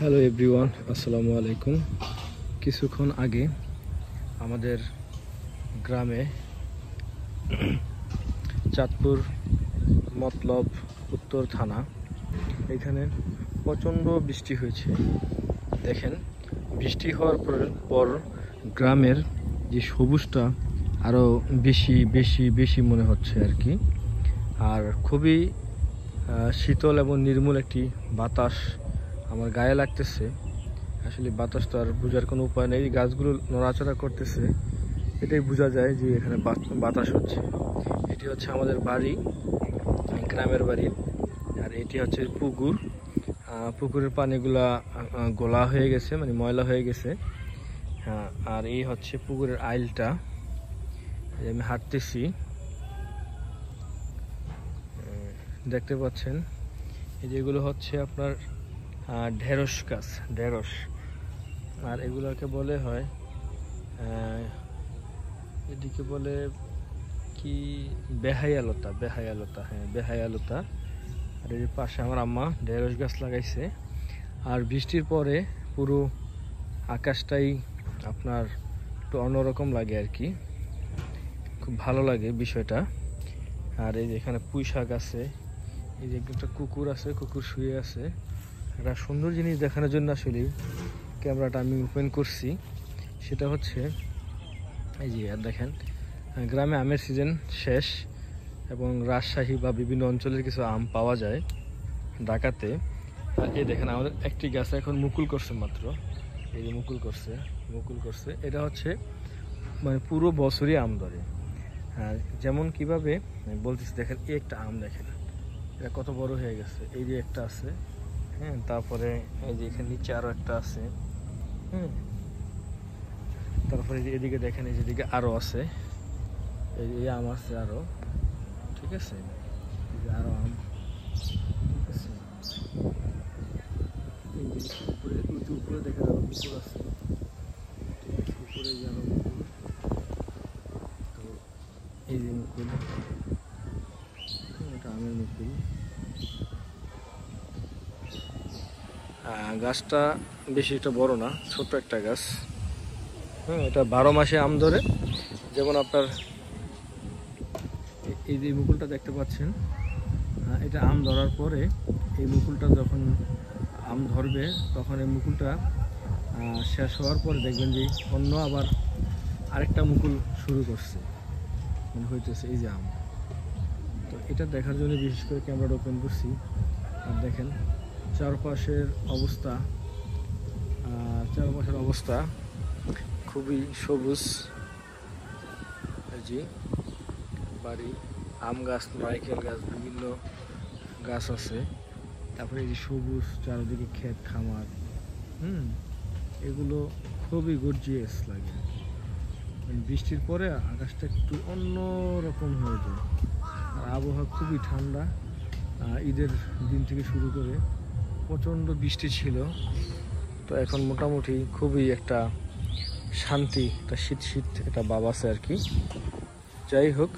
Hello everyone, আসসালামু আলাইকুম। কিছুক্ষণ আগে আমাদের গ্রামে চাঁদপুর মতলব উত্তর থানা এখানে প্রচণ্ড বৃষ্টি হয়েছে। দেখেন, বৃষ্টি হওয়ার পর গ্রামের যে সবুজটা আরও বেশি বেশি বেশি মনে হচ্ছে আর কি। আর খুবই শীতল এবং নির্মল একটি বাতাস আমার গায়ে লাগতেছে। আসলে বাতাসটা আর বোঝার কোনো উপায় নেই, গাছগুলো নড়াচড়া করতেছে, এটাই বোঝা যায় যে এখানে বাতাস হচ্ছে। এটি হচ্ছে আমাদের বাড়ি, গ্রামের বাড়ি। আর এটি হচ্ছে পুকুর। পুকুরের পানিগুলা গোলা হয়ে গেছে, মানে ময়লা হয়ে গেছে। হ্যাঁ, আর এই হচ্ছে পুকুরের আইলটা। আমি হাঁটতেছি, দেখতে পাচ্ছেন। এই যেগুলো হচ্ছে আপনার ঢেঁড়স গাছ, ঢেঁড়স। আর এগুলোকে বলে হয় এদিকে বলে কি বেহাইয়ালতা, বেহাইয়ালতা, হ্যাঁ বেহাইয়ালতা। আর এর পাশে আমার আম্মা ঢেঁড়স গাছ লাগাইছে। আর বৃষ্টির পরে পুরো আকাশটাই আপনার একটু অন্যরকম লাগে আর কি, খুব ভালো লাগে বিষয়টা। আর এই যে এখানে পুঁই শাক আছে, এই যে একটা কুকুর আছে, কুকুর শুয়ে আছে। একটা সুন্দর জিনিস দেখানোর জন্য আসলে ক্যামেরাটা আমি ওপেন করছি। সেটা হচ্ছে এই যে দেখেন, গ্রামে আমের সিজন শেষ এবং রাজশাহী বা বিভিন্ন অঞ্চলের কিছু আম পাওয়া যায় ঢাকাতে। আর এই দেখেন আমাদের একটি গাছ এখন মুকুল করছে মাত্র, এই যে মুকুল করছে। এটা হচ্ছে মানে পুরো বছরই আম ধরে। আর যেমন কিভাবে বলতেছি, দেখেন এই একটা আম দেখেন, এটা কত বড় হয়ে গেছে। এই যে একটা আছে, হ্যাঁ, তারপরে এই যে এখানে নিচে আরো একটা আছে, হ্যাঁ, তারপরে এদিকে দেখেন, এই যেদিকে আরো আছে, এই আম আছে আরো, ঠিক আছে, এই যে আরো আম, ঠিক আছে। এই যে উপরে দেখা যাবে মুকুল আছে, ঠিক আছে, উপরে যে আরো মুকুল, তো এই যে মুকুল, এটা আমের মুকুল। গাছটা বেশি একটা বড় না, ছোট একটা গাছ। হ্যাঁ, এটা 12 মাসে আম ধরে। যেমন আপনার এই যে মুকুলটা দেখতে পাচ্ছেন, এটা আম ধরার পরে এই মুকুলটা যখন আম ধরবে তখন এই মুকুলটা শেষ হওয়ার পরে দেখবেন যে অন্য আবার আরেকটা মুকুল শুরু করছে, মানে হইতেছে এই যে আম। তো এটা দেখার জন্য বিশেষ করে ক্যামেরাটা ওপেন করছি। আর দেখেন চারপাশের অবস্থা খুবই সবুজ। জি, বাড়ি, আম গাছ, নারকেল গাছ, বিভিন্ন গাছ আছে। তারপরে এই যে সবুজ চারিদিকে ক্ষেত খামার, এগুলো খুবই গর্জিয়াস লাগে। বৃষ্টির পরে আকাশটা একটু অন্যরকম হয়ে যায়। আর আবহাওয়া খুবই ঠান্ডা। ঈদের দিন থেকে শুরু করে প্রচণ্ড বৃষ্টি ছিল, তো এখন মোটামুটি খুবই একটা শান্তি, একটা শীত একটা ভাব আছে আর কি। যাই হোক,